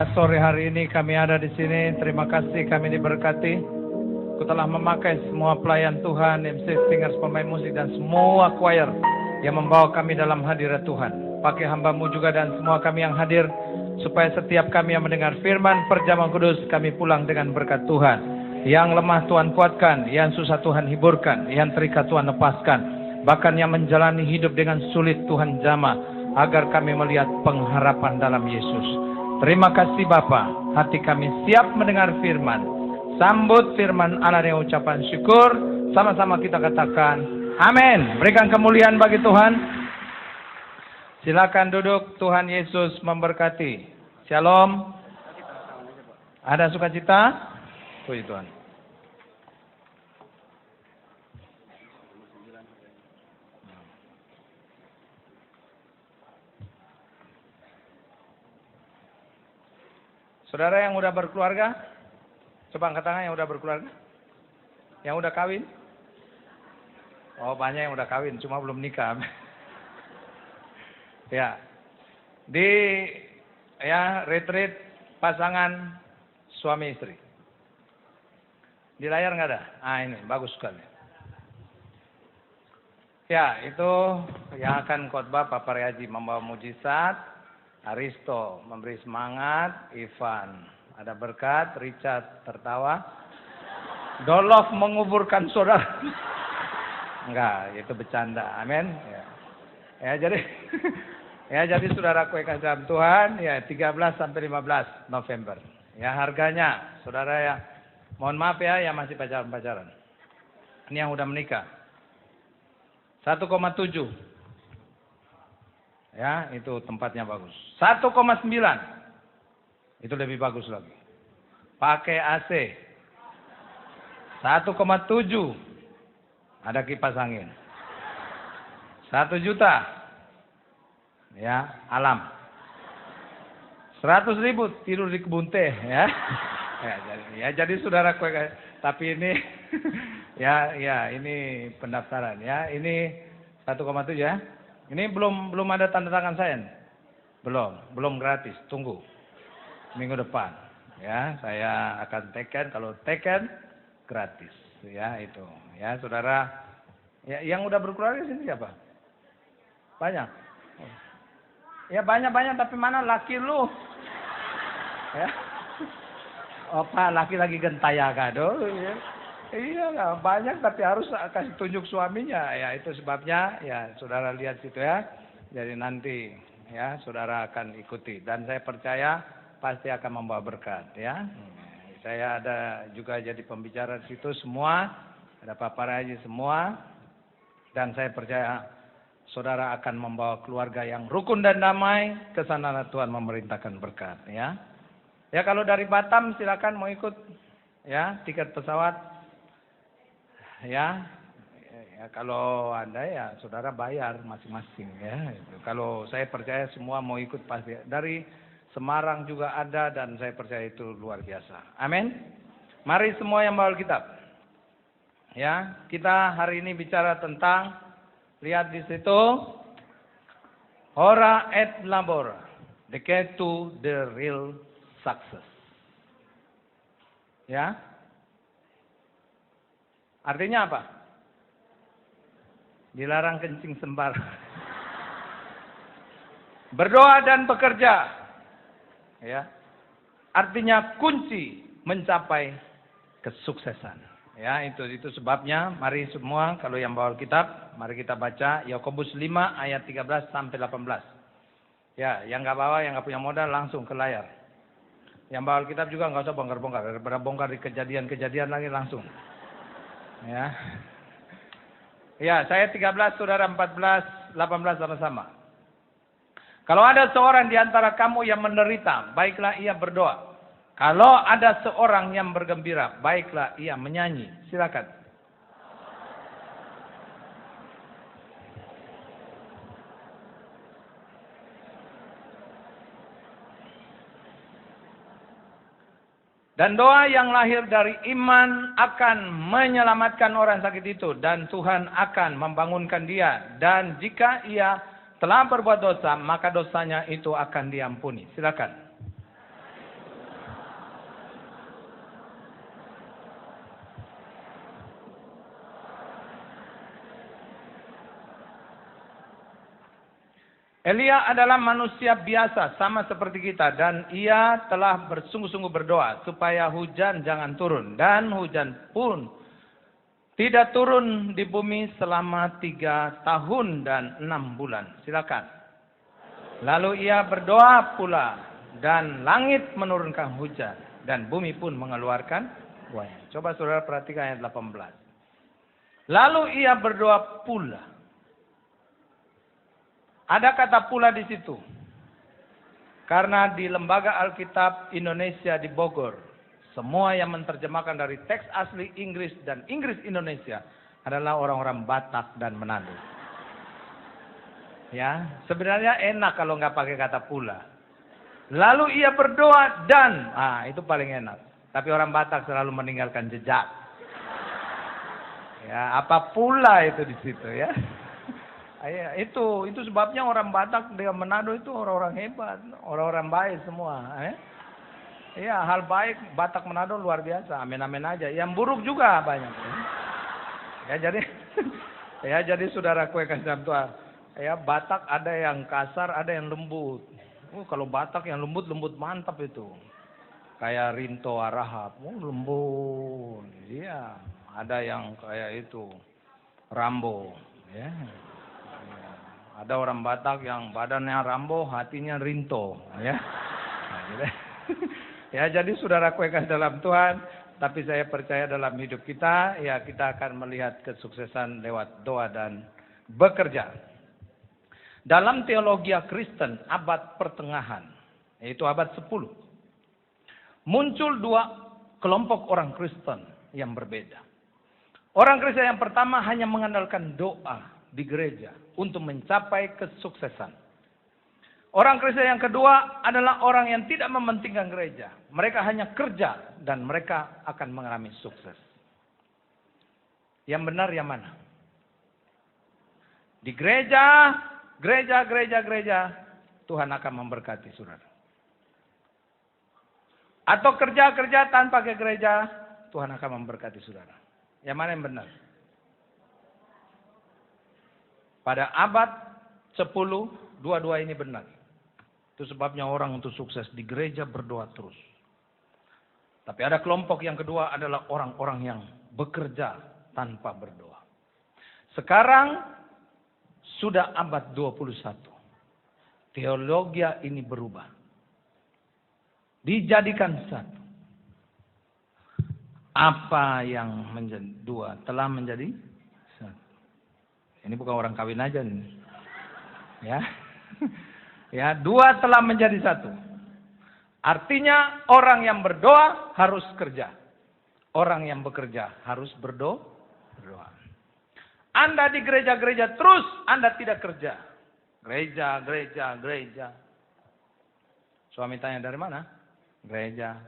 Sore hari ini kami ada di sini. Terima kasih kami diberkati. Ku telah memakai semua pelayan Tuhan, MC, singers, pemain musik, dan semua choir yang membawa kami dalam hadirat Tuhan. Pakai hamba-Mu juga dan semua kami yang hadir, supaya setiap kami yang mendengar firman perjamuan kudus, kami pulang dengan berkat Tuhan. Yang lemah Tuhan kuatkan, yang susah Tuhan hiburkan, yang terikat Tuhan lepaskan. Bahkan yang menjalani hidup dengan sulit Tuhan jamah, agar kami melihat pengharapan dalam Yesus. Terima kasih Bapa, hati kami siap mendengar firman. Sambut firman Allah dengan ucapan syukur. Sama-sama kita katakan amin. Berikan kemuliaan bagi Tuhan. Silakan duduk. Tuhan Yesus memberkati. Shalom. Ada sukacita? Puji Tuhan. Saudara yang udah berkeluarga, coba angkat tangan yang udah berkeluarga. Yang udah kawin? Oh, banyak yang udah kawin, cuma belum nikah. Ya. Di retreat pasangan suami istri. Di layar nggak ada? Ah, ini bagus sekali. Ya, itu yang akan khotbah Pak Paryaji membawa mujizat. Aristo memberi semangat, Ivan ada berkat, Richard tertawa, Dolof menguburkan saudara. Enggak, itu bercanda. Amin. Ya jadi jadi saudaraku yang kasih dalam Tuhan, ya 13 sampai 15 November. Ya harganya, saudara ya, mohon maaf ya yang masih pacaran-pacaran. Ini yang udah menikah. 1,7. Ya, itu tempatnya bagus. 1,9. Itu lebih bagus lagi. Pakai AC. 1,7. Ada kipas angin. 1 juta. Ya, alam. 100.000 tidur di kebun teh, ya. Jadi saudara tapi ini ini pendaftaran ya. Ini 1,7 ya. Ini belum ada tanda tangan saya. Belum gratis. Tunggu minggu depan. Ya, saya akan teken. Kalau teken gratis. Ya itu. Ya saudara. Ya, yang udah berkeluarga sini siapa? Banyak. Ya banyak tapi mana laki lu? Ya. Oh Pak, laki lagi gentaya kado. Ya. Iya lah, banyak tapi harus kasih tunjuk suaminya. Ya itu sebabnya ya saudara lihat situ ya. Jadi nanti ya saudara akan ikuti. Dan saya percaya pasti akan membawa berkat ya. Saya ada juga jadi pembicara di situ semua. Ada Pak Paryaji semua. Dan saya percaya saudara akan membawa keluarga yang rukun dan damai. Kesana Tuhan memerintahkan berkat ya. Ya kalau dari Batam silakan mau ikut ya tiket pesawat. Ya kalau ada ya saudara bayar masing-masing ya. Kalau saya percaya semua mau ikut pasti. Dari Semarang juga ada dan saya percaya itu luar biasa. Amin. Mari semua yang bawa Alkitab. Ya, kita hari ini bicara tentang lihat di situ ora et labora, the key to the real success. Ya. Artinya apa? Dilarang kencing sembar. Berdoa dan bekerja. Ya. Artinya kunci mencapai kesuksesan. Ya, itu sebabnya mari semua kalau yang bawa kitab, mari kita baca Yakobus 5 ayat 13 sampai 18. Ya, yang enggak bawa, yang enggak punya modal langsung ke layar. Yang bawa kitab juga enggak usah bongkar-bongkar, daripada bongkar di kejadian-kejadian lagi langsung. Ya. Ya, saya 13, saudara 14, 18 sama-sama. Kalau ada seorang di antara kamu yang menderita, baiklah ia berdoa. Kalau ada seorang yang bergembira, baiklah ia menyanyi. Silakan. Dan doa yang lahir dari iman akan menyelamatkan orang sakit itu. Dan Tuhan akan membangunkan dia. Dan jika ia telah berbuat dosa, maka dosanya itu akan diampuni. Silakan. Elia adalah manusia biasa sama seperti kita dan ia telah bersungguh-sungguh berdoa supaya hujan jangan turun dan hujan pun tidak turun di bumi selama 3 tahun dan 6 bulan. Silakan. Lalu ia berdoa pula dan langit menurunkan hujan dan bumi pun mengeluarkan buahnya. Coba saudara perhatikan ayat 18. Lalu ia berdoa pula. Ada kata pula di situ. Karena di Lembaga Alkitab Indonesia di Bogor, semua yang menerjemahkan dari teks asli Inggris dan Inggris Indonesia adalah orang-orang Batak dan Manado. Ya, sebenarnya enak kalau nggak pakai kata pula. Lalu ia berdoa dan, itu paling enak. Tapi orang Batak selalu meninggalkan jejak. Ya, apa pula itu di situ ya? Ya, itu sebabnya orang Batak dengan Manado itu orang-orang hebat, orang-orang baik semua. Iya, hal baik Batak Manado luar biasa, amin-amin aja. Yang buruk juga banyak. Ya jadi, jadi saudaraku yang kasih dalam Tuhan, ya Batak ada yang kasar, ada yang lembut. Kalau Batak yang lembut mantap itu, kayak Rinto Arahap, lembut. Iya, ada yang kayak itu Rambo, ya. Ada orang Batak yang badannya Rambo, hatinya Rinto, ya. Nah, gitu. Ya, jadi saudaraku yang kasih dalam Tuhan, tapi saya percaya dalam hidup kita, ya kita akan melihat kesuksesan lewat doa dan bekerja. Dalam teologi Kristen abad pertengahan, yaitu abad 10, muncul 2 kelompok orang Kristen yang berbeda. Orang Kristen yang pertama hanya mengandalkan doa di gereja untuk mencapai kesuksesan. Orang Kristen yang kedua adalah orang yang tidak mementingkan gereja. Mereka hanya kerja dan mereka akan mengalami sukses. Yang benar yang mana? Di gereja, Tuhan akan memberkati saudara. Atau kerja tanpa ke gereja, Tuhan akan memberkati saudara. Yang mana yang benar? Pada abad 10, dua-dua ini benar. Itu sebabnya orang untuk sukses di gereja berdoa terus. Tapi ada kelompok yang kedua adalah orang-orang yang bekerja tanpa berdoa. Sekarang sudah abad 21. Teologi ini berubah. Dijadikan satu. Apa yang menjadi 2 telah menjadi ini bukan orang kawin aja nih. Ya. Ya, 2 telah menjadi 1. Artinya orang yang berdoa harus kerja. Orang yang bekerja harus berdoa. Anda di gereja-gereja terus, Anda tidak kerja. Gereja. Suami tanya dari mana? Gereja.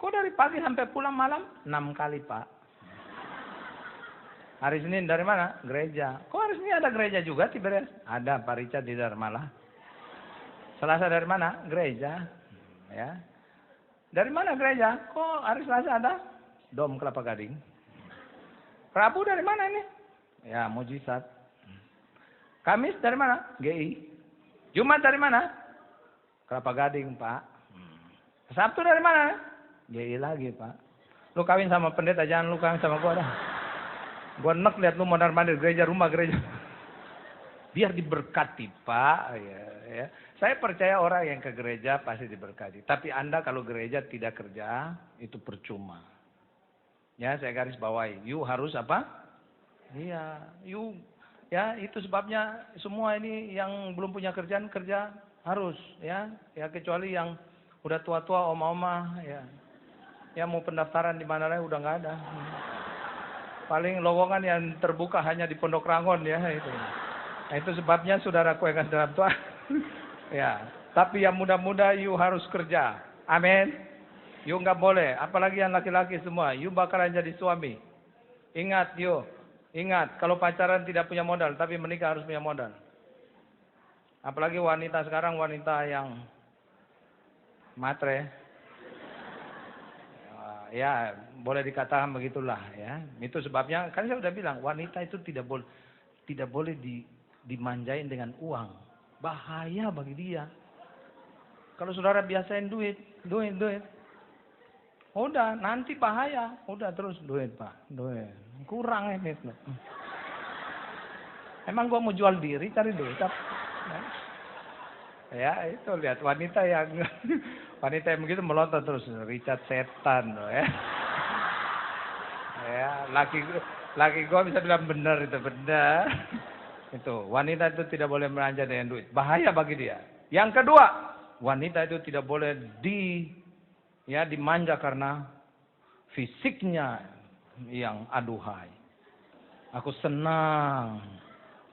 Kok dari pagi sampai pulang malam? 6 kali, Pak. Hari Senin dari mana? Gereja. Kok hari Senin ada gereja juga Tiberias? Ada, Pak Richard di Darmalah. Selasa dari mana? Gereja. Ya. Dari mana gereja? Kok hari Selasa ada? Dom Kelapa Gading. Rabu dari mana ini? Ya, Mujizat. Kamis dari mana? GI. Jumat dari mana? Kelapa Gading, Pak. Sabtu dari mana? GI lagi, Pak. Lu kawin sama pendeta, jangan lu kawin sama gua dah. Gua enak lihat lu mondar-mandir gereja, rumah gereja. Biar diberkati, Pak. Ya. Saya percaya orang yang ke gereja pasti diberkati. Tapi Anda kalau gereja tidak kerja, itu percuma. Ya, saya garis bawahi. You harus apa? Iya, you. Ya, itu sebabnya semua ini yang belum punya kerjaan, kerja harus. Ya kecuali yang udah tua-tua, oma-oma. Ya mau pendaftaran di mana lagi udah nggak ada. Paling lowongan yang terbuka hanya di Pondok Rangon ya itu. Nah, itu sebabnya saudaraku yang dalam Tuhan. Ya, tapi yang muda-muda you harus kerja. Amin. You nggak boleh, apalagi yang laki-laki semua, you bakalan jadi suami. Ingat kalau pacaran tidak punya modal, tapi menikah harus punya modal. Apalagi wanita sekarang, wanita yang matre. Ya, boleh dikatakan begitulah ya. Itu sebabnya kan saya sudah bilang wanita itu tidak boleh dimanjain dengan uang. Bahaya bagi dia. Kalau saudara biasain duit. Udah, nanti bahaya. Udah terus duit, Pak. Duit. Kurang ini. Emang gua mau jual diri cari duit. Ya, itu lihat wanita yang begitu melontot terus. Richard setan loh ya. Ya, laki gua bisa bilang benar itu, benar. Itu, wanita itu tidak boleh belanja dengan duit. Bahaya bagi dia. Yang kedua, wanita itu tidak boleh dimanja karena fisiknya yang aduhai. Aku senang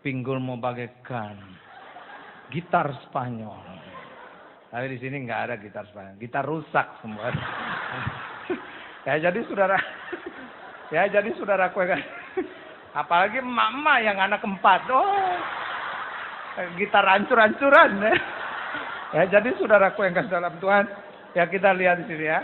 pinggulmu bagaikan gitar Spanyol. Tapi di sini nggak ada gitar Spanyol. Gitar rusak semua. jadi saudaraku kan. Apalagi mama yang anak 4. Oh, gitar hancur-hancuran. Ya, jadi saudaraku yang kasih dalam Tuhan. Ya, kita lihat di sini ya.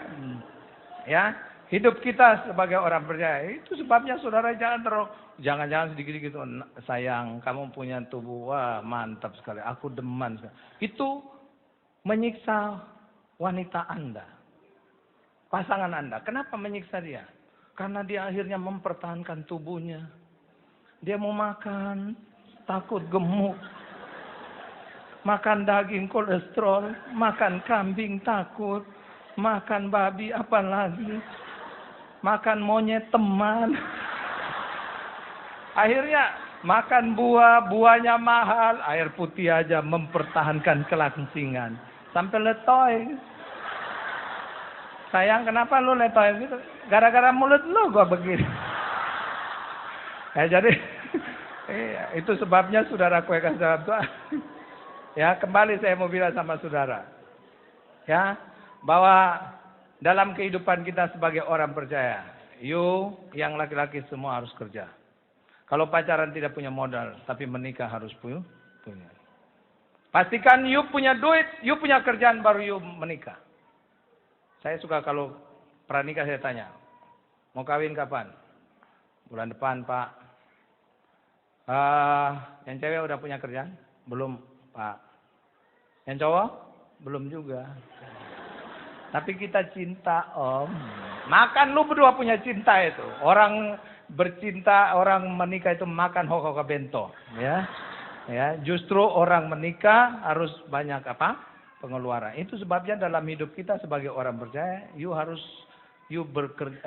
Ya, hidup kita sebagai orang percaya. Itu sebabnya saudara jangan sedikit-sedikit sayang, kamu punya tubuh, wah mantap sekali, aku deman sekali. Itu menyiksa wanita Anda. Pasangan Anda. Kenapa menyiksa dia? Karena dia akhirnya mempertahankan tubuhnya. Dia mau makan, takut gemuk. Makan daging kolesterol, makan kambing takut, makan babi apalagi, makan monyet teman. Akhirnya makan buahnya mahal, air putih aja mempertahankan kelangsingan. Sampai letoy. Sayang, kenapa lu letoy gitu? Gara-gara mulut lu gua begini. Ya, jadi itu sebabnya saudaraku yang kasih dalam Tuhan. Ya, kembali saya mau bilang sama saudara. Ya, bahwa dalam kehidupan kita sebagai orang percaya, yang laki-laki semua harus kerja. Kalau pacaran tidak punya modal, tapi menikah harus punya. Pastikan punya duit, punya kerjaan baru menikah. Saya suka kalau pranikah saya tanya, mau kawin kapan? Bulan depan, Pak. Yang cewek udah punya kerjaan? Belum, Pak. Yang cowok? Belum juga. Tapi kita cinta, Om. Makan lu berdua punya cinta itu. Orang bercinta, orang menikah itu makan hoka bento, ya. Ya, justru orang menikah harus banyak pengeluaran. Itu sebabnya dalam hidup kita sebagai orang percaya,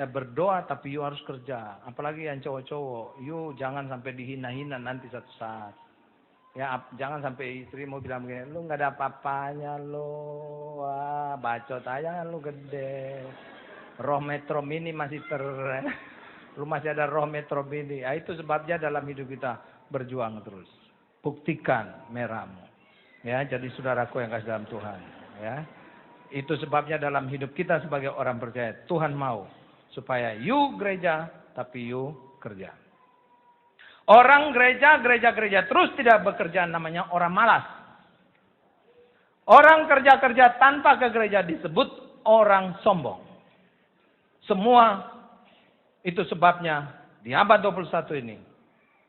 berdoa tapi harus kerja. Apalagi yang cowok-cowok, jangan sampai dihina-hina nanti satu saat. Ya, jangan sampai istri mau bilang begini, lu nggak ada apa-apanya lu, wah bacot aja lu gede. Roh Metro Mini masih lu masih ada roh Metro Mini. Ya, itu sebabnya dalam hidup kita berjuang terus. Buktikan merahmu. Ya, jadi saudaraku yang kasih dalam Tuhan, ya. Itu sebabnya dalam hidup kita sebagai orang percaya, Tuhan mau supaya gereja, tapi kerja. Orang gereja terus tidak bekerja namanya orang malas. Orang kerja tanpa ke gereja disebut orang sombong. Semua itu sebabnya di abad 21 ini,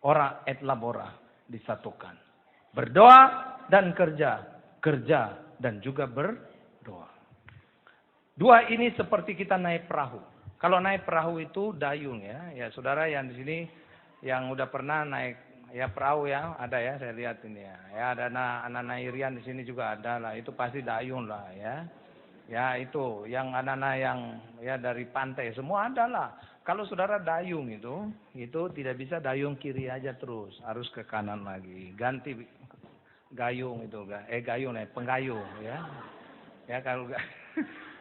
ora et labora disatukan. Berdoa dan kerja dan juga berdoa. Dua ini seperti kita naik perahu. Kalau naik perahu itu dayung ya. Ya, saudara yang di sini yang udah pernah naik ya perahu ya, ada ya, saya lihat ini ya. Ya, ada anak-anak Irian di sini juga ada lah. Itu pasti dayung lah ya. Ya, itu yang anak-anak yang ya dari pantai semua ada lah. Kalau saudara dayung itu tidak bisa dayung kiri aja terus, harus ke kanan lagi. Ganti gayung itu, penggayung ya.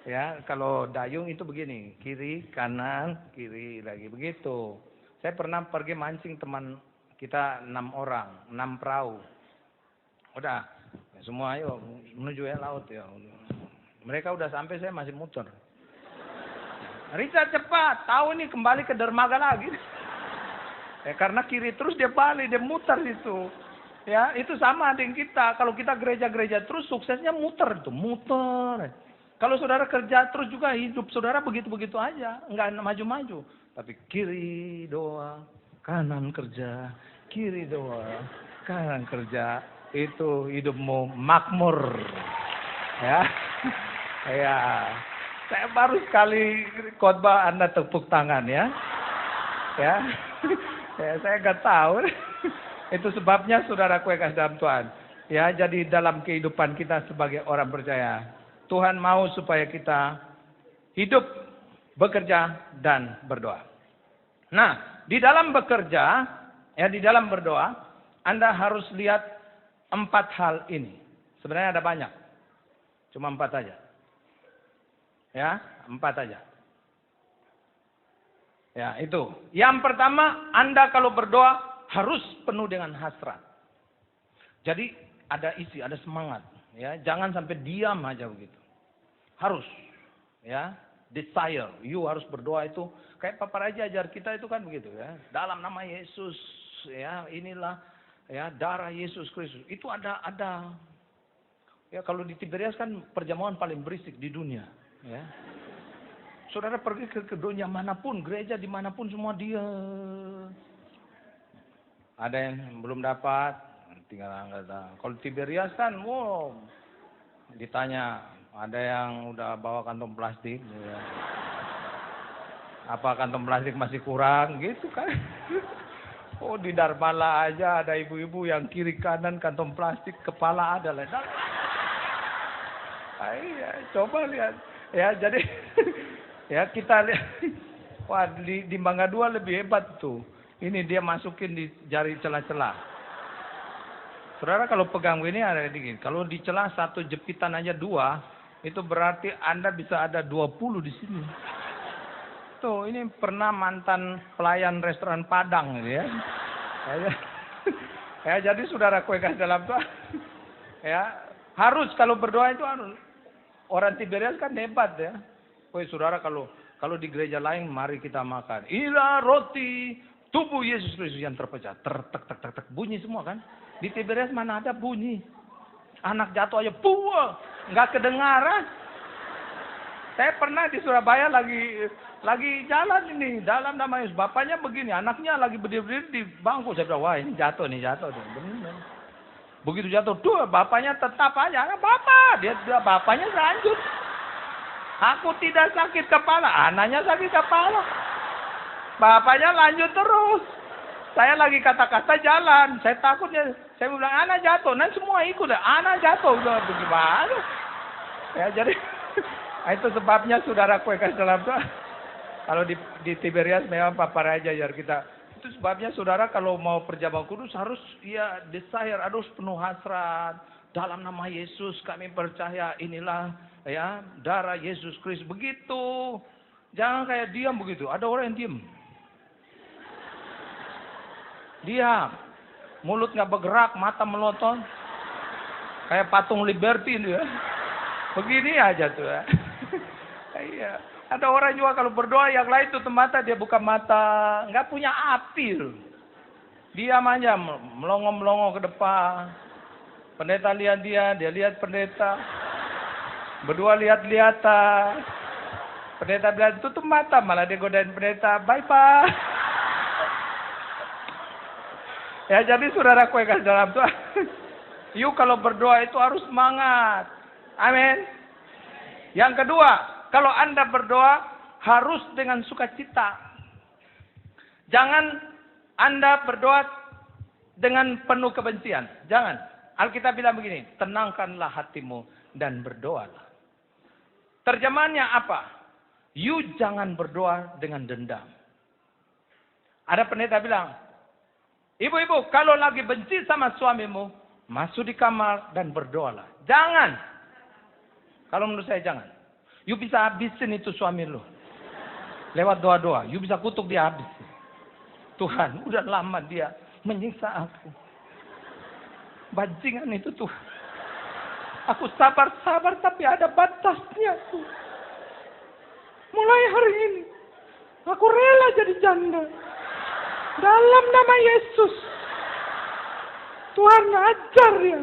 Ya, kalau dayung itu begini, kiri, kanan, kiri lagi begitu. Saya pernah pergi mancing teman kita 6 orang, 6 perahu. Udah, semua ayo menuju laut ya. Mereka udah sampai, saya masih muter. Richard cepat, tahu nih kembali ke dermaga lagi. Ya, karena kiri terus dia balik, dia muter itu. Ya, itu sama dengan kita. Kalau kita gereja-gereja terus suksesnya muter. Kalau saudara kerja terus juga hidup saudara begitu-begitu aja. Enggak maju-maju. Tapi kiri doa, kanan kerja. Kiri doa, kanan kerja. itu hidupmu makmur. Ya. Ya. Saya baru sekali khotbah Anda tepuk tangan ya. Ya. Ya, saya nggak tahu. Itu sebabnya saudaraku yang kasih dalam Tuhan. Ya, jadi dalam kehidupan kita sebagai orang percaya, Tuhan mau supaya kita hidup, bekerja, dan berdoa. Nah, di dalam bekerja, ya di dalam berdoa, Anda harus lihat 4 hal ini. Sebenarnya ada banyak. Cuma 4 aja. Ya, 4 aja. Ya, itu. Yang pertama, Anda kalau berdoa harus penuh dengan hasrat. Jadi ada isi, ada semangat. Ya, jangan sampai diam aja begitu. Harus, ya, desire. You harus berdoa itu kayak Papa Raja ajar kita itu kan begitu ya. Dalam nama Yesus, ya inilah, ya darah Yesus Kristus. Itu ada. Ya kalau di Tiberias kan perjamuan paling berisik di dunia. Ya. Saudara pergi ke dunia manapun, gereja dimanapun semua dia. Ada yang belum dapat, tinggal angkat. Kalau Tiberias kan, wow, ditanya, ada yang udah bawa kantong plastik. Ya. Apa kantong plastik masih kurang, gitu kan? Oh di Dharmala aja ada ibu-ibu yang kiri kanan kantong plastik, kepala ada lah. Iya, coba lihat. Ya jadi ya kita lihat. Wah di Mangga 2 lebih hebat tuh. Ini dia masukin di jari celah-celah. Saudara kalau pegang ini ada dingin. Kalau di celah 1 jepitan aja 2, itu berarti Anda bisa ada 20 di sini. Tuh ini pernah mantan pelayan restoran Padang ya. Ya jadi saudara kue kasih dalam Tuhan. Ya harus kalau berdoa itu harus. Orang Tiberias kan hebat ya. Woi saudara kalau di gereja lain mari kita makan. Inilah roti tubuh Yesus Kristus yang terpecah. Tek bunyi semua kan. Di Tiberias mana ada bunyi. Anak jatuh aja buah. Nggak kedengaran. Saya pernah di Surabaya lagi jalan ini. Dalam nama Yesus. Bapaknya begini. Anaknya lagi berdiri di bangku. Saya bilang wah ini jatuh. Benar. Begitu jatuh, bapaknya tetap aja. Bapak, bapaknya lanjut. Aku tidak sakit kepala, anaknya sakit kepala. Bapaknya lanjut terus. Saya lagi kata-kata jalan. Saya takutnya, saya bilang anak jatuh. Nanti semua ikut, anak jatuh. Udah bagaimana? Ya jadi, itu sebabnya saudara kue kasih dalam Tuhan. Kalau di Tiberias memang Papa Raja ajar kita. Itu sebabnya saudara kalau mau perjamuan kudus harus ya desire, harus penuh hasrat. Dalam nama Yesus kami percaya inilah ya darah Yesus Kristus. Begitu. Jangan kayak diam begitu. Ada orang yang diam. Diam. Mulut nggak bergerak, mata melotot. Kayak patung Liberty itu ya. Begini aja tuh ya. Iya. Ada orang juga kalau berdoa yang lain tutup mata, dia buka mata. Nggak punya api. Diam aja, melongo-melongo ke depan. Pendeta lihat dia lihat pendeta. Berdua lihat-lihatan. Pendeta bilang tutup mata, malah dia godain pendeta. Bye-bye. Ya jadi saudara kue kasih dalam Tuhan. You kalau berdoa itu harus semangat. Amin. Yang kedua. Kalau Anda berdoa harus dengan sukacita. Jangan Anda berdoa dengan penuh kebencian. Jangan. Alkitab bilang begini, tenangkanlah hatimu dan berdoalah. Terjemahannya apa? You jangan berdoa dengan dendam. Ada pendeta bilang, ibu-ibu kalau lagi benci sama suamimu, masuk di kamar dan berdoalah. Jangan. Kalau menurut saya jangan. You bisa habisin itu suami lu. Lewat doa-doa. You bisa kutuk dia habis. Tuhan, udah lama dia menyiksa aku. Bajingan itu Tuhan. Aku sabar-sabar tapi ada batasnya tuh. Mulai hari ini. Aku rela jadi janda. Dalam nama Yesus. Tuhan ajar ya.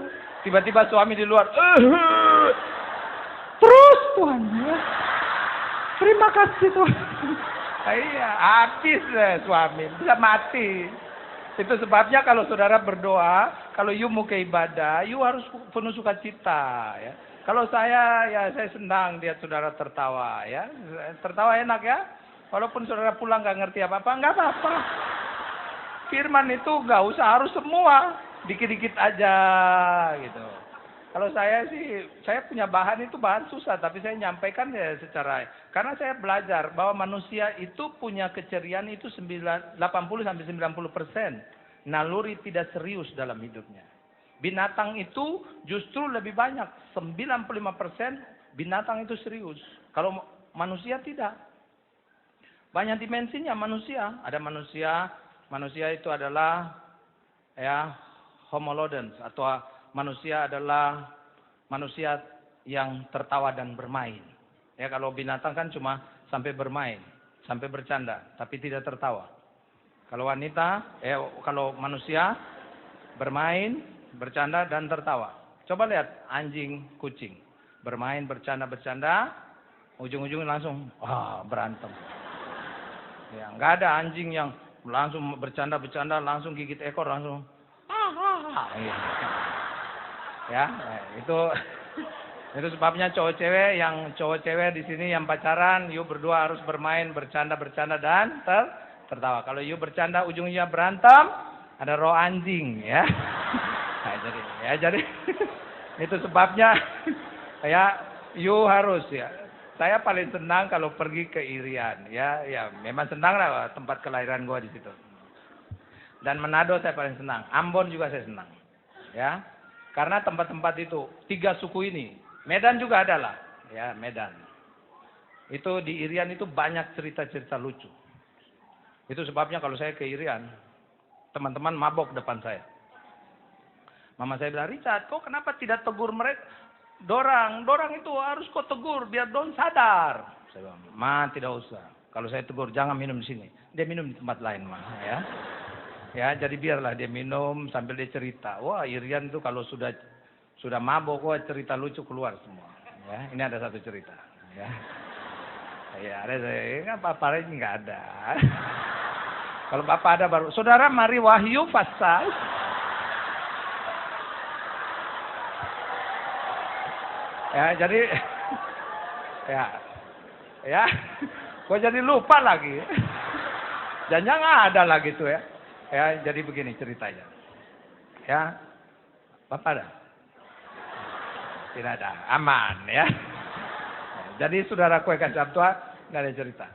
Tiba-tiba suami di luar. Terus Tuhan ya. Terima kasih Tuhan. Iya, habis suami, bisa mati. Itu sebabnya kalau saudara berdoa, kalau you mau ke ibadah, you harus penuh sukacita ya. Kalau saya ya saya senang lihat saudara tertawa ya. Tertawa enak ya. Walaupun saudara pulang nggak ngerti apa-apa, nggak apa-apa. Firman itu nggak usah harus semua, dikit-dikit aja gitu. Kalau saya sih, saya punya bahan itu bahan susah, tapi saya nyampaikan ya secara, karena saya belajar bahwa manusia itu punya keceriaan itu 80-90%. Naluri tidak serius dalam hidupnya. Binatang itu justru lebih banyak, 95% binatang itu serius. Kalau manusia tidak. Banyak dimensinya manusia. Ada manusia itu adalah ya homo ludens, atau manusia adalah manusia yang tertawa dan bermain. Ya kalau binatang kan cuma sampai bermain, sampai bercanda, tapi tidak tertawa. Kalau kalau manusia bermain, bercanda dan tertawa. Coba lihat anjing, kucing, bermain, bercanda, ujung-ujungnya langsung berantem. Ya, nggak ada anjing yang langsung bercanda, langsung gigit ekor, langsung ya, itu sebabnya cowok cewek di sini yang pacaran, you berdua harus bermain, bercanda dan tertawa. Kalau you bercanda ujungnya berantem, ada roh anjing ya. Jadi itu sebabnya ya you harus ya. Saya paling senang kalau pergi ke Irian ya memang senang lah tempat kelahiran gua di situ. Dan Manado saya paling senang, Ambon juga saya senang. Ya. Karena tempat-tempat itu 3 suku ini, Medan juga adalah ya Medan. Itu di Irian itu banyak cerita-cerita lucu. Itu sebabnya kalau saya ke Irian, teman-teman mabok depan saya. Mama saya bilang, Richard, kok kenapa tidak tegur mereka? Dorang itu harus kau tegur biar don sadar. Saya bilang, Ma tidak usah. Kalau saya tegur, jangan minum di sini. Dia minum di tempat lain, Ma. Ya, jadi biarlah dia minum sambil dia cerita. Wah, Irian itu kalau sudah mabok, wah cerita lucu keluar semua. Ya, ini ada satu cerita. Ya, ada kan Bapak ini nggak ada. Kalau Bapak ada baru, saudara mari Wahyu pasal. Ya, jadi ya, kok jadi lupa lagi. Jangan ada lagi tuh ya. Ya, jadi begini ceritanya. Ya, Bapak ada? Tidak ada, aman ya. Jadi saudara kue kacang tua nggak ada cerita.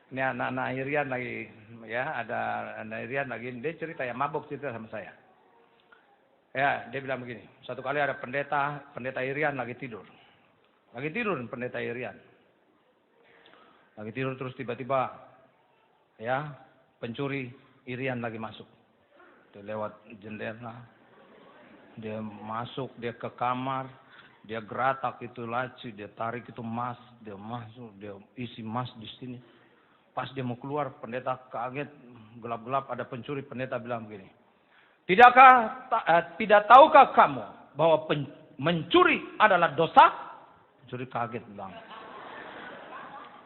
Ini anak-anak Irian lagi, ya ada anak Irian lagi, dia cerita ya mabuk cerita sama saya. Ya, dia bilang begini, satu kali ada pendeta Irian lagi tidur pendeta Irian. Lagi tidur terus tiba-tiba, ya pencuri Irian lagi masuk. Dia lewat jendela, dia masuk, dia ke kamar, dia geratak itu laci, dia tarik itu emas, dia masuk, dia isi emas di sini. Pas dia mau keluar, pendeta kaget, gelap-gelap ada pencuri. Pendeta bilang begini, tidak tahukah kamu bahwa mencuri adalah dosa? Pencuri kaget bilang.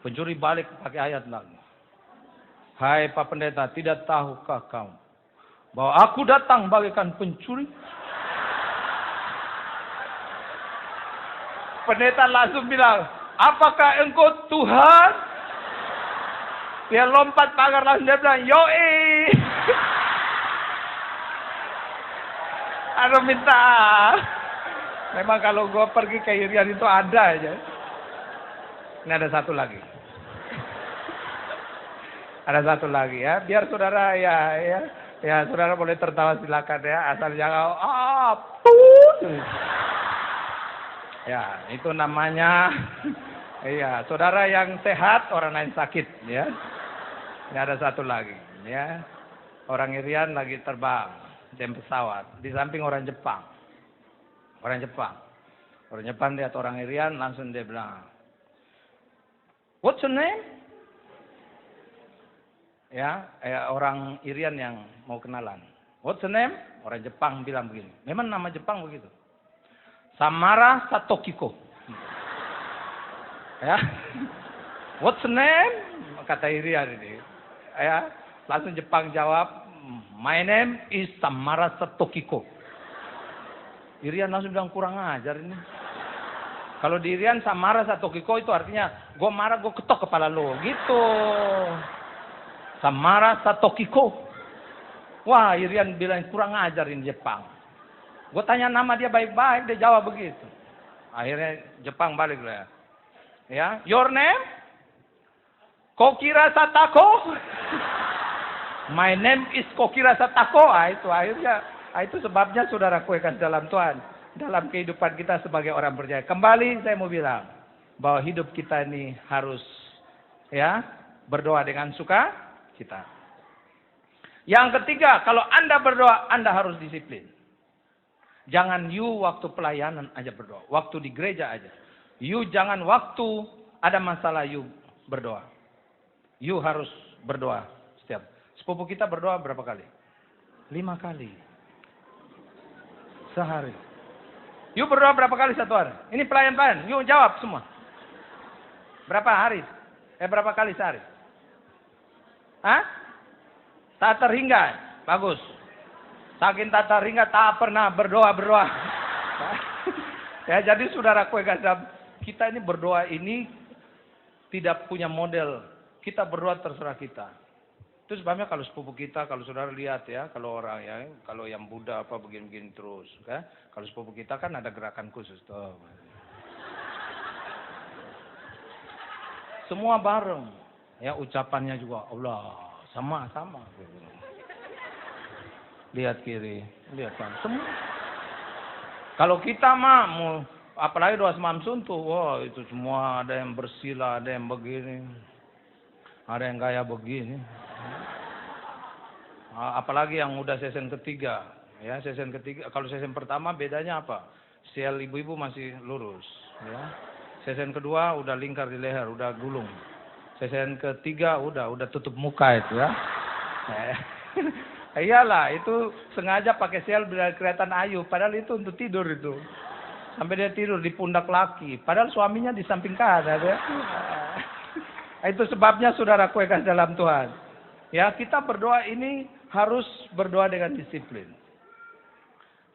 Pencuri balik pakai ayat lagi. Hai Pak Pendeta, tidak tahukah kamu bahwa aku datang bagaikan pencuri? Pendeta langsung bilang, apakah engkau Tuhan? Dia lompat pagar langsung dia bilang, yoi. Aduh minta. Memang kalau gue pergi ke Irian itu ada aja. Ini ada satu lagi. Ada satu lagi ya. Biar saudara ya saudara boleh tertawa silakan ya. Asal jangan ya, itu namanya iya, saudara yang sehat, orang lain sakit ya. Ini ada satu lagi ya. Orang Irian lagi terbang di pesawat, di samping orang Jepang. Orang Jepang lihat orang Irian, langsung dia bilang, what's your name? Ya, orang Irian yang mau kenalan. What's your name? Orang Jepang bilang begini. Memang nama Jepang begitu. Samara Satokiko. Ya. What's your name? Kata Irian ini. Ya, langsung Jepang jawab, my name is Samara Satokiko. Irian langsung bilang kurang ajar ini. Kalau di Irian Samara Satokiko itu artinya gue marah gue ketok kepala lo gitu. Samara Satokiko. Wah Irian bilang kurang ajar ini Jepang. Gue tanya nama dia baik-baik dia jawab begitu. Akhirnya Jepang balik lah ya. Your name? Kokira Satako. My name is Kokira Satako. Itu akhirnya itu sebabnya saudaraku kan dalam Tuhan. Dalam kehidupan kita sebagai orang percaya. Kembali saya mau bilang bahwa hidup kita ini harus ya berdoa dengan suka cita. Yang ketiga, kalau Anda berdoa, Anda harus disiplin. Jangan you waktu pelayanan aja berdoa, waktu di gereja aja. You jangan waktu ada masalah you berdoa. You harus berdoa setiap. Sepupu kita berdoa berapa kali? 5 kali. Sehari. You berdoa berapa kali satu hari? Ini pelayan-pelayan. You jawab semua. Berapa hari? Berapa kali sehari? Hah? Tak terhingga. Bagus. Saking tak terhingga tak pernah berdoa. Ya, jadi saudaraku kita ini berdoa ini tidak punya model. Kita berdoa terserah kita. Itu sebabnya kalau sepupu kita, kalau saudara lihat ya, kalau orang ya, kalau yang Buddha apa begini-begini terus, ya. Kalau sepupu kita kan ada gerakan khusus tuh. Semua bareng, ya ucapannya juga Allah sama. Lihat kiri, lihat kanan, semua. Kalau kita mah mau apalagi doa semam suntuh, wah itu semua ada yang bersila, ada yang begini, ada yang gaya begini. Apalagi yang udah season ketiga, ya season ketiga. Kalau season pertama bedanya apa? Sel ibu-ibu masih lurus, ya. Season kedua udah lingkar di leher, udah gulung. Season ketiga udah tutup muka itu ya. Iyalah, itu sengaja pakai sel biar kelihatan ayu, padahal itu untuk tidur itu. Sampai dia tidur di pundak laki, padahal suaminya di samping kanan ya. Itu sebabnya saudaraku yang dalam Tuhan. Ya, kita berdoa ini harus berdoa dengan disiplin.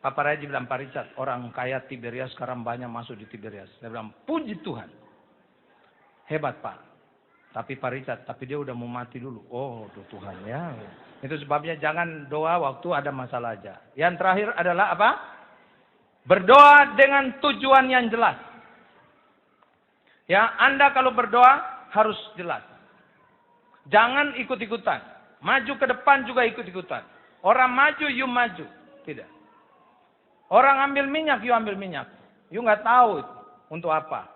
Papa Raji bilang, Pak Richard, orang kaya Tiberias sekarang banyak masuk di Tiberias. Saya bilang, puji Tuhan. Hebat Pak. Tapi Pak Richard, tapi dia udah mau mati dulu. Oh Tuhan ya. Itu sebabnya jangan doa waktu ada masalah aja. Yang terakhir adalah apa? Berdoa dengan tujuan yang jelas. Ya, Anda kalau berdoa harus jelas. Jangan ikut-ikutan. Maju ke depan juga ikut-ikutan. Orang maju, you maju. Tidak. Orang ambil minyak, you ambil minyak. You nggak tahu untuk apa.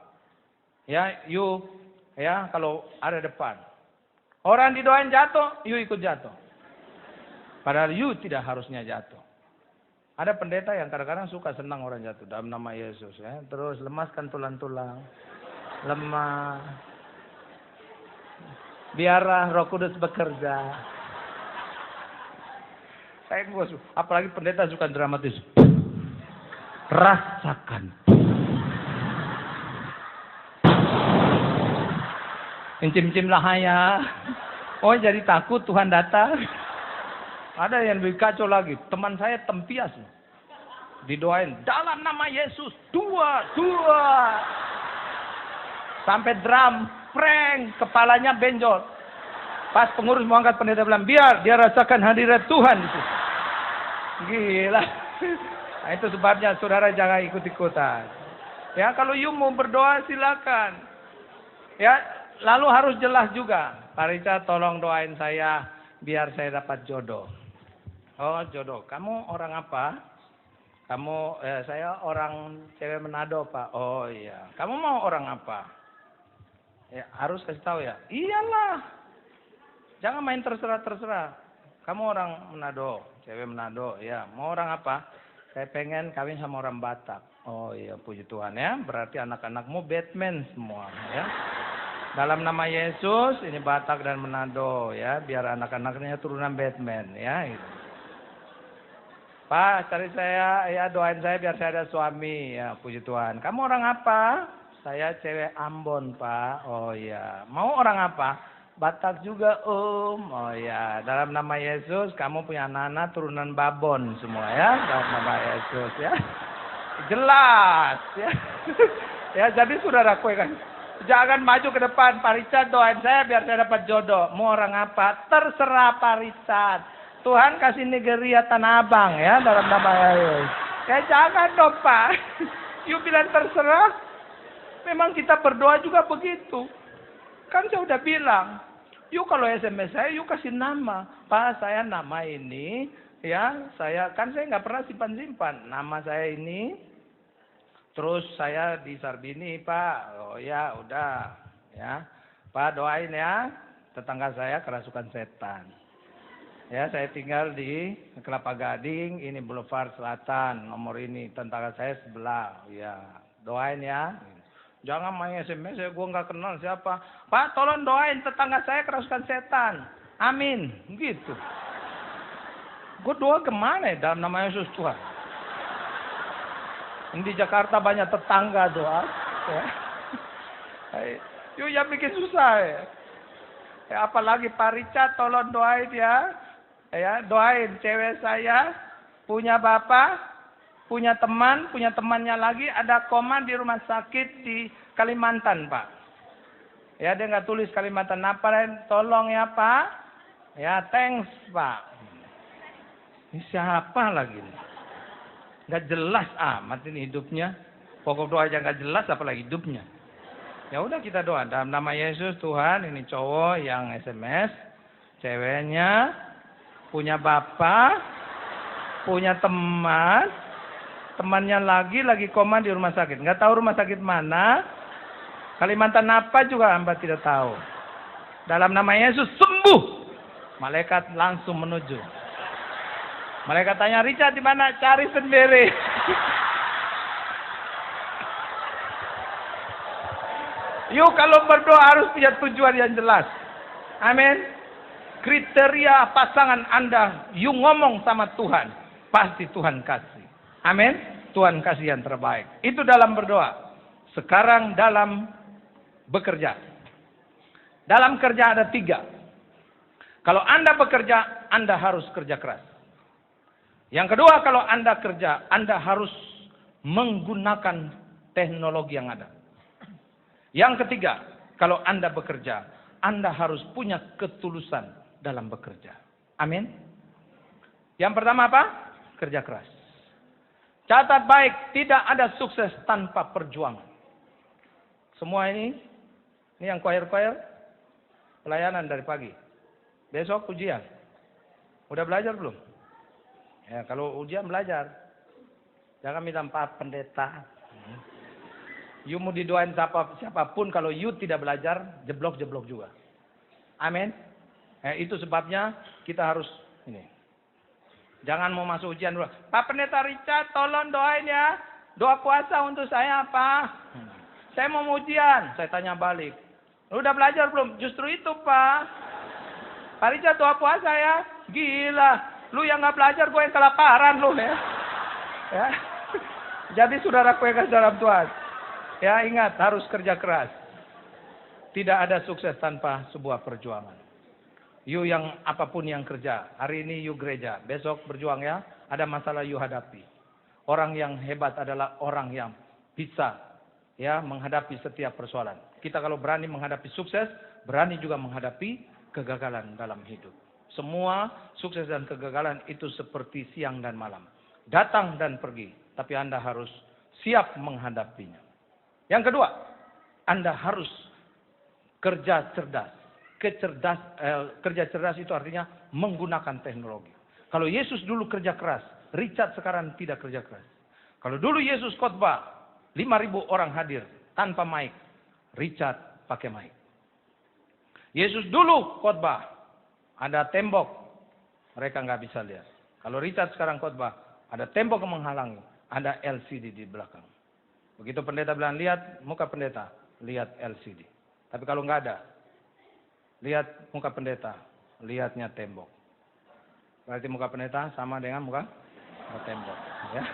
Ya, you ya kalau ada depan. Orang didoain jatuh, you ikut jatuh. Padahal you tidak harusnya jatuh. Ada pendeta yang kadang-kadang suka senang orang jatuh dalam nama Yesus. Ya. Terus lemaskan tulang-tulang. Lemah. Biarlah Roh Kudus bekerja. Saya apalagi pendeta suka dramatis. Rasakan. Incim-incim lahaya. Oh jadi takut Tuhan datang. Ada yang lebih kacau lagi. Teman saya tempias. Didoain. Dalam nama Yesus. Dua. Sampai drum. Prank, kepalanya benjol. Pas pengurus mau angkat pendeta bilang, biar dia rasakan hadirat Tuhan. Gila. Nah, itu sebabnya saudara jangan ikut-ikutan. Ya, kalau you mau berdoa silakan. Ya, lalu harus jelas juga. Pak Richard tolong doain saya biar saya dapat jodoh. Oh, jodoh. Kamu orang apa? Kamu saya orang cewek Manado, Pak. Oh iya. Kamu mau orang apa? Ya, harus kasih tahu ya. Iyalah. Jangan main terserah. Kamu orang Manado, cewek Manado, ya. Mau orang apa? Saya pengen kawin sama orang Batak. Oh iya, puji Tuhan ya. Berarti anak-anakmu Batman semua, ya. Dalam nama Yesus, ini Batak dan Manado, ya. Biar anak-anaknya turunan Batman, ya. Gitu. Pak, cari saya, ya doain saya biar saya ada suami, ya. Puji Tuhan. Kamu orang apa? Saya cewek Ambon, Pak. Oh iya. Mau orang apa? Batak juga, Om. Oh iya. Dalam nama Yesus, kamu punya anak-anak turunan Babon semua ya. Dalam nama Yesus ya. Jelas. Ya, ya jadi saudaraku kan. Jangan maju ke depan, Pak Richard doain saya biar saya dapat jodoh. Mau orang apa? Terserah Pak Richard. Tuhan kasih Nigeria Tanah Abang ya dalam nama Yesus. Kayak jangan dong Pak. You bilang terserah. Memang kita berdoa juga begitu. Kan saya udah bilang. You kalau SMS saya, you kasih nama. Pak saya nama ini. Ya saya nggak pernah simpan-simpan. Nama saya ini. Terus saya di Sarbini, Pak. Oh ya, udah. Ya. Pak doain ya. Tetangga saya kerasukan setan. Ya, saya tinggal di Kelapa Gading, ini Boulevard Selatan, nomor ini. Tetangga saya sebelah. Ya, doain ya. Jangan main SMS, gue nggak kenal siapa. Pak, tolong doain tetangga saya kerasukan setan. Amin. Gitu. Gue doa kemana ya dalam nama Yesus Tuhan? Di Jakarta banyak tetangga doa. Ya. Yuk yang bikin susah ya. Apalagi Pak Richard tolong doain ya. Ya, doain cewek saya punya bapak, punya temannya lagi ada koma di rumah sakit di Kalimantan, Pak. Ya, dia nggak tulis Kalimantan apa, tolong ya, Pak. Ya, thanks, Pak. Ini siapa lagi nih? Nggak jelas amat ini hidupnya. Pokok doa aja nggak jelas apalagi hidupnya. Ya udah kita doa dalam nama Yesus Tuhan, ini cowok yang SMS, ceweknya punya bapak, punya temannya lagi koma di rumah sakit. Nggak tahu rumah sakit mana, Kalimantan apa juga hamba tidak tahu. Dalam nama Yesus sembuh. Malaikat langsung menuju. Malaikat tanya, Richard di mana? Cari sendiri. Yuk kalau berdoa harus punya tujuan yang jelas. Amin. Kriteria pasangan Anda, yuk ngomong sama Tuhan. Pasti Tuhan kasih. Amin. Tuhan kasih yang terbaik. Itu dalam berdoa. Sekarang dalam bekerja. Dalam kerja ada 3. Kalau Anda bekerja, Anda harus kerja keras. Yang kedua, kalau Anda kerja, Anda harus menggunakan teknologi yang ada. Yang ketiga, kalau Anda bekerja, Anda harus punya ketulusan dalam bekerja. Amin. Yang pertama apa? Kerja keras. Catat baik, tidak ada sukses tanpa perjuangan. Semua ini yang choir-choir, pelayanan dari pagi. Besok ujian. Udah belajar belum? Ya, kalau ujian belajar. Jangan minta Pak Pendeta. You mau didoain siapapun, kalau you tidak belajar, jeblok-jeblok juga. Amin. Itu sebabnya kita harus ini. Jangan mau masuk ujian dulu. Pak Pendeta Richard, tolong doain ya. Doa puasa untuk saya apa? Saya mau ujian. Saya tanya balik. Udah belajar belum? Justru itu Pak. Pak Richard doa puasa ya. Gila. Lu yang nggak belajar, gue yang kelaparan lu ya. Ya. Jadi saudaraku yang kasih dalam Tuhan. Ya ingat, harus kerja keras. Tidak ada sukses tanpa sebuah perjuangan. You yang apapun yang kerja. Hari ini you gereja. Besok berjuang ya. Ada masalah you hadapi. Orang yang hebat adalah orang yang bisa ya menghadapi setiap persoalan. Kita kalau berani menghadapi sukses, berani juga menghadapi kegagalan dalam hidup. Semua sukses dan kegagalan itu seperti siang dan malam. Datang dan pergi. Tapi Anda harus siap menghadapinya. Yang kedua, Anda harus kerja cerdas. Kerja cerdas itu artinya menggunakan teknologi. Kalau Yesus dulu kerja keras, Richard sekarang tidak kerja keras. Kalau dulu Yesus khotbah, 5.000 orang hadir tanpa mic. Richard pakai mic. Yesus dulu khotbah. Ada tembok, mereka nggak bisa lihat. Kalau Richard sekarang khotbah, ada tembok yang menghalangi, ada LCD di belakang. Begitu pendeta bilang, lihat muka pendeta, lihat LCD. Tapi kalau nggak ada, lihat muka pendeta, lihatnya tembok. Berarti muka pendeta sama dengan muka tembok. Ya.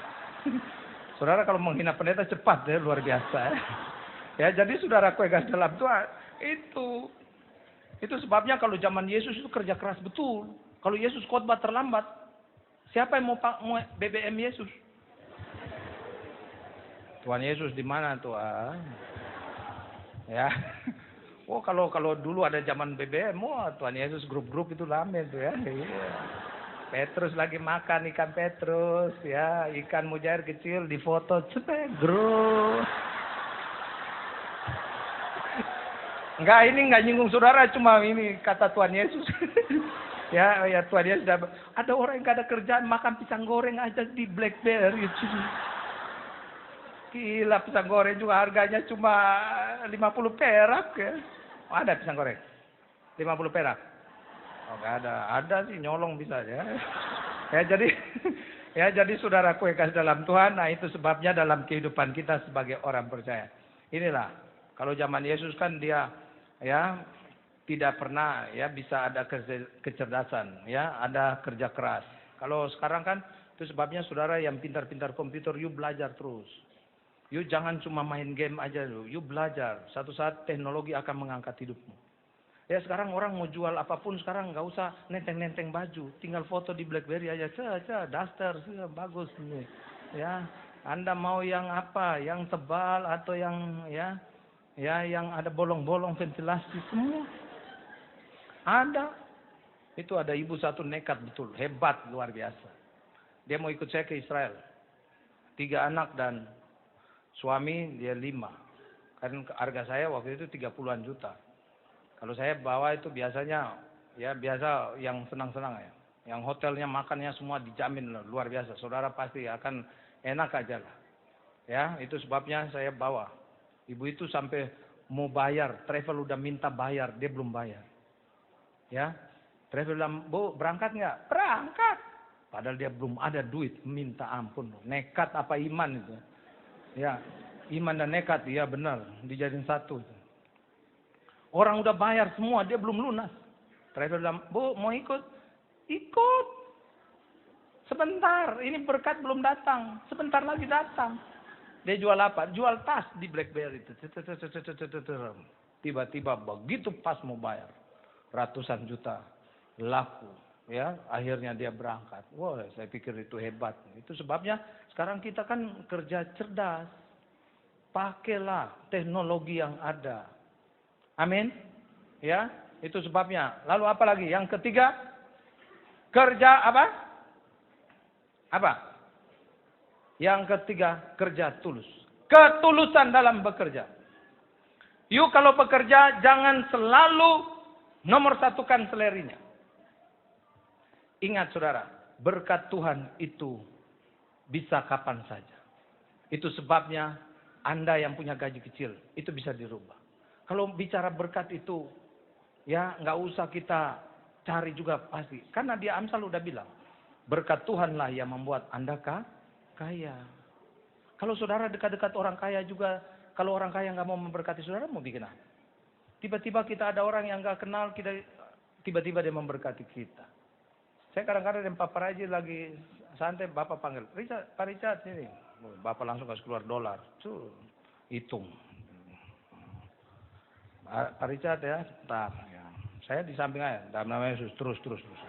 Saudara kalau menghina pendeta cepat ya, luar biasa ya. Ya jadi saudara kuegas dalam Tuhan, itu sebabnya kalau zaman Yesus itu kerja keras betul. Kalau Yesus khotbah terlambat, siapa yang mau BBM Yesus? Tuhan Yesus di mana Tuhan? Ya. Oh kalau dulu ada zaman BBM, Tuhan Yesus grup-grup itu rame tuh ya. Iya. Petrus lagi makan ikan Petrus, ya ikan mujair kecil difoto, grup. Enggak nyinggung saudara, cuma ini kata Tuhan Yesus. ya Tuhan Yesus ada orang yang gak ada kerjaan makan pisang goreng aja di BlackBerry. Gila, pisang goreng juga harganya cuma 50 perak ya. Oh, ada pisang goreng 50 perak. Oh enggak ada. Ada sih nyolong bisa ya. jadi saudaraku yang kasih dalam Tuhan, nah itu sebabnya dalam kehidupan kita sebagai orang percaya. Inilah kalau zaman Yesus kan dia ya tidak pernah ya bisa ada kecerdasan, ya ada kerja keras. Kalau sekarang kan itu sebabnya saudara yang pintar-pintar komputer, you belajar terus. You jangan cuma main game aja dulu, you belajar. Satu saat teknologi akan mengangkat hidupmu. Ya sekarang orang mau jual apapun sekarang nggak usah nenteng-nenteng baju, tinggal foto di BlackBerry aja, daster, bagus nih. Ya, Anda mau yang apa, yang tebal atau yang ya yang ada bolong-bolong ventilasi semua ada. Itu ada ibu satu nekat betul, hebat luar biasa. Dia mau ikut saya ke Israel, 3 anak dan suami dia 5. Kan harga saya waktu itu 30-an juta. Kalau saya bawa itu biasanya ya biasa yang senang-senang ya. Yang hotelnya makannya semua dijamin luar biasa. Saudara pasti akan enak aja lah. Ya, itu sebabnya saya bawa. Ibu itu sampai mau bayar, travel udah minta bayar, dia belum bayar. Ya. Travel bilang, "Bu, berangkat nggak?" "Berangkat." Padahal dia belum ada duit, minta ampun. Nekat apa iman itu. Ya, iman dan nekat, iya benar, dijadiin satu. Orang udah bayar semua, dia belum lunas. Travel bilang, "Bu, mau ikut?" "Ikut. Sebentar, ini berkat belum datang. Sebentar lagi datang." Dia jual apa? Jual tas di BlackBerry. Tiba-tiba begitu pas mau bayar, ratusan juta laku. Ya, akhirnya dia berangkat. Wah, saya pikir itu hebat. Itu sebabnya sekarang kita kan kerja cerdas. Pakailah teknologi yang ada. Amin. Ya, itu sebabnya. Lalu apa lagi? Yang ketiga, kerja apa? Apa? Yang ketiga, kerja tulus. Ketulusan dalam bekerja. Yuk kalau bekerja jangan selalu nomor satukan selerinya. Ingat saudara, berkat Tuhan itu bisa kapan saja. Itu sebabnya Anda yang punya gaji kecil, itu bisa dirubah. Kalau bicara berkat itu, ya nggak usah kita cari juga pasti. Karena dia Amsal udah bilang, berkat Tuhanlah yang membuat Anda kaya. Kalau saudara dekat-dekat orang kaya juga, kalau orang kaya nggak mau memberkati saudara, mau bikin apa? Tiba-tiba kita ada orang yang nggak kenal, kita tiba-tiba dia memberkati kita. Saya kadang-kadang dengan Pak Raji lagi santai, Bapak panggil, Pak Richard sini. Bapak langsung kasih keluar dolar. Hitung. Pak Richard ya, bentar. Ya. Saya di samping aja, dalam namanya Yesus, terus.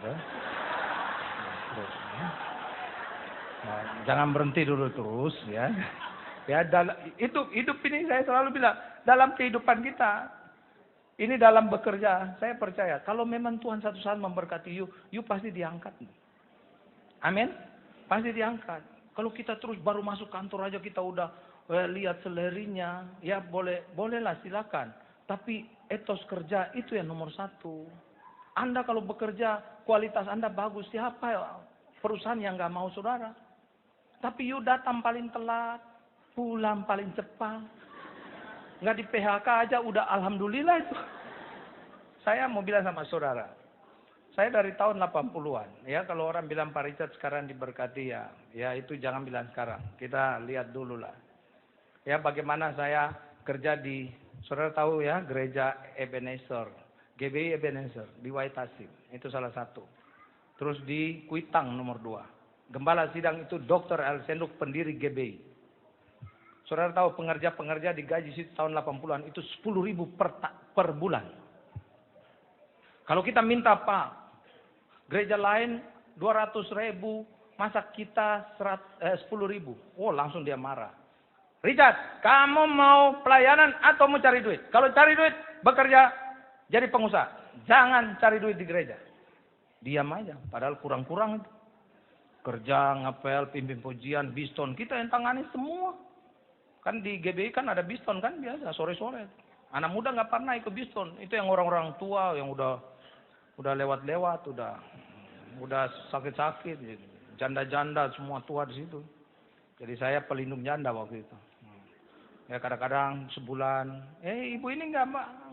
Ya. Terus. Ya. Nah, jangan berhenti dulu terus ya. Ya, itu hidup ini saya selalu bilang, dalam kehidupan kita, ini dalam bekerja, saya percaya. Kalau memang Tuhan satu saat memberkati you pasti diangkat. Amin. Pasti diangkat. Kalau kita terus baru masuk kantor aja kita udah lihat selerinya. Ya bolehlah silakan. Tapi etos kerja itu yang nomor 1. Anda kalau bekerja, kualitas Anda bagus. Siapa perusahaan yang nggak mau saudara? Tapi you datang paling telat. Pulang paling cepat. Nggak di PHK aja udah alhamdulillah itu. Saya mau bilang sama saudara. Saya dari tahun 80-an. Ya kalau orang bilang Pak Richard sekarang diberkati ya itu jangan bilang sekarang. Kita lihat dulu lah. Ya bagaimana saya kerja di, saudara tahu ya, gereja Ebenezer. GBI Ebenezer di Waitasim. Itu salah satu. Terus di Kuitang nomor 2. Gembala sidang itu Dr. El Senduk pendiri GBI. Saudara tahu pengerja-pengerja digaji situ tahun 80-an itu 10.000 per bulan. Kalau kita minta Pak, gereja lain 200.000, masa kita 10.000? Oh langsung dia marah. Richard, kamu mau pelayanan atau mau cari duit? Kalau cari duit, bekerja jadi pengusaha. Jangan cari duit di gereja. Diam aja, padahal kurang-kurang itu. Kerja, ngapel, pimpin pujian, biston, kita yang tangani semua. Kan di GBI kan ada biston kan biasa, sore-sore. Anak muda nggak pernah ikut biston. Itu yang orang-orang tua yang udah lewat-lewat, udah sakit-sakit, janda-janda semua tua di situ. Jadi saya pelindung janda waktu itu. Ya kadang-kadang sebulan, ibu ini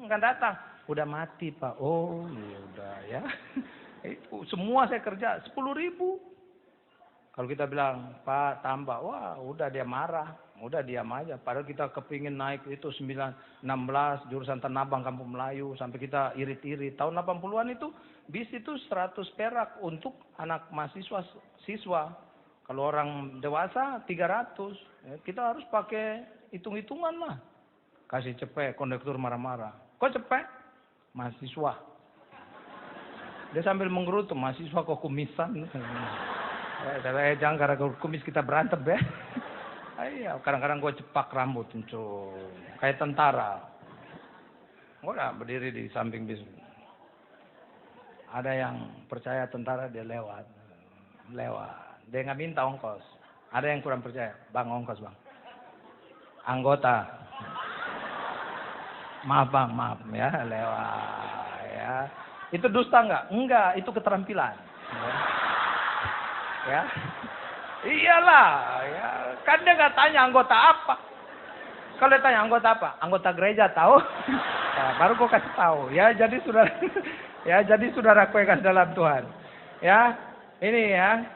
nggak datang, udah mati Pak. Oh ya udah ya. Itu semua saya kerja 10.000. Kalau kita bilang Pak tambah, wah udah dia marah, udah diam aja. Padahal kita kepingin naik itu 16 jurusan Tanah Abang Kampung Melayu sampai kita irit-irit. Tahun 80-an itu bis itu 100 perak untuk anak mahasiswa siswa. Kalau orang dewasa 300. Ya, kita harus pakai hitung-hitungan lah. Kasih cepet, kondektur marah-marah. Kok cepet? Mahasiswa. Dia sambil menggerutu, mahasiswa kok kumisan. Jangan karena kumis kita berantem ya. Iya, kadang-kadang gue cepak rambut, kayak tentara. Gue udah berdiri di samping bis. Ada yang percaya tentara dia lewat. Dia nggak minta ongkos. Ada yang kurang percaya, bang ongkos bang. Anggota. Maaf bang, maaf ya lewat ya. Itu dusta nggak? Enggak, itu keterampilan. Ya, iyalah, ya. Kan dia nggak tanya anggota apa. Kalau dia tanya anggota apa, anggota gereja tahu. Nah, baru gue kasih tahu. Ya, jadi saudaraku yang kasih dalam Tuhan. Ya, ini ya,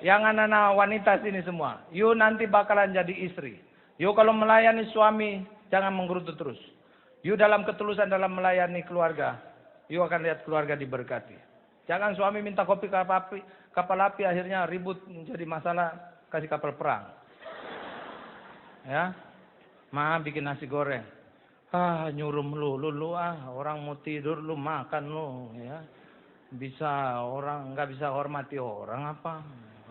yang anak-anak wanita sini semua. You nanti bakalan jadi istri. You kalau melayani suami, jangan menggerutu terus. You dalam ketulusan dalam melayani keluarga, you akan lihat keluarga diberkati. Jangan suami minta kopi kapal api akhirnya ribut menjadi masalah, kasih kapal perang. Ya, bikin nasi goreng. Nyuruh lu orang mau tidur lu makan lu ya. Bisa orang nggak bisa hormati orang apa?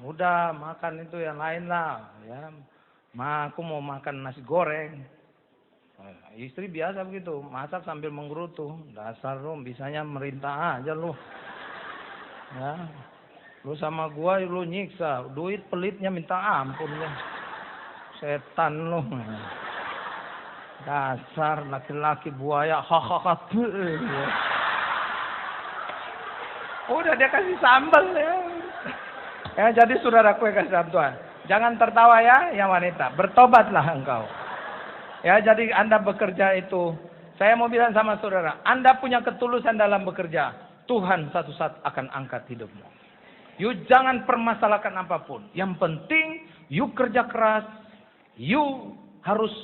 Udah makan itu yang lain lah ya. Aku mau makan nasi goreng. Istri biasa begitu, masak sambil menggerutu. Dasar lu bisanya merintah aja lu. Ya, lu sama gua lu nyiksa, duit pelitnya minta ampun ya. Setan lu. Dasar laki-laki buaya, hahaha. Udah dia kasih sambal ya. Ya jadi saudaraku yang kasih dalam Tuhan. Jangan tertawa ya, yang wanita. Bertobatlah engkau. Ya jadi Anda bekerja itu. Saya mau bilang sama saudara, Anda punya ketulusan dalam bekerja. Tuhan satu saat akan angkat hidupmu. You jangan permasalahkan apapun. Yang penting you kerja keras. You harus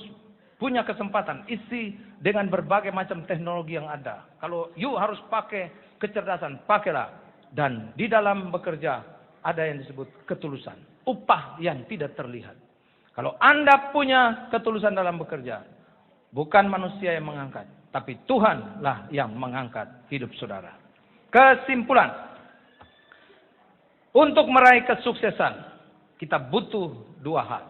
punya kesempatan isi dengan berbagai macam teknologi yang ada. Kalau you harus pakai kecerdasan, pakailah. Dan di dalam bekerja ada yang disebut ketulusan. Upah yang tidak terlihat. Kalau Anda punya ketulusan dalam bekerja, bukan manusia yang mengangkat, tapi Tuhanlah yang mengangkat hidup saudara. Kesimpulan, untuk meraih kesuksesan, kita butuh dua hal.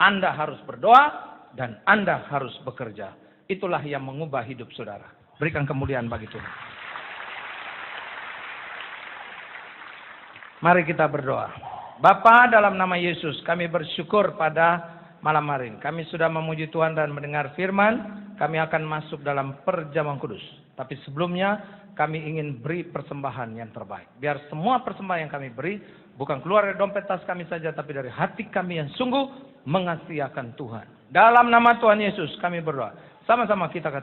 Anda harus berdoa dan Anda harus bekerja. Itulah yang mengubah hidup saudara. Berikan kemuliaan bagi Tuhan. Mari kita berdoa. Bapa, dalam nama Yesus, kami bersyukur pada malam hari ini. Kami sudah memuji Tuhan dan mendengar firman. Kami akan masuk dalam perjamuan kudus. Tapi sebelumnya, kami ingin beri persembahan yang terbaik. Biar semua persembahan yang kami beri, bukan keluar dari dompet tas kami saja, tapi dari hati kami yang sungguh mengasihi akan Tuhan. Dalam nama Tuhan Yesus, kami berdoa. Sama-sama kita katakan.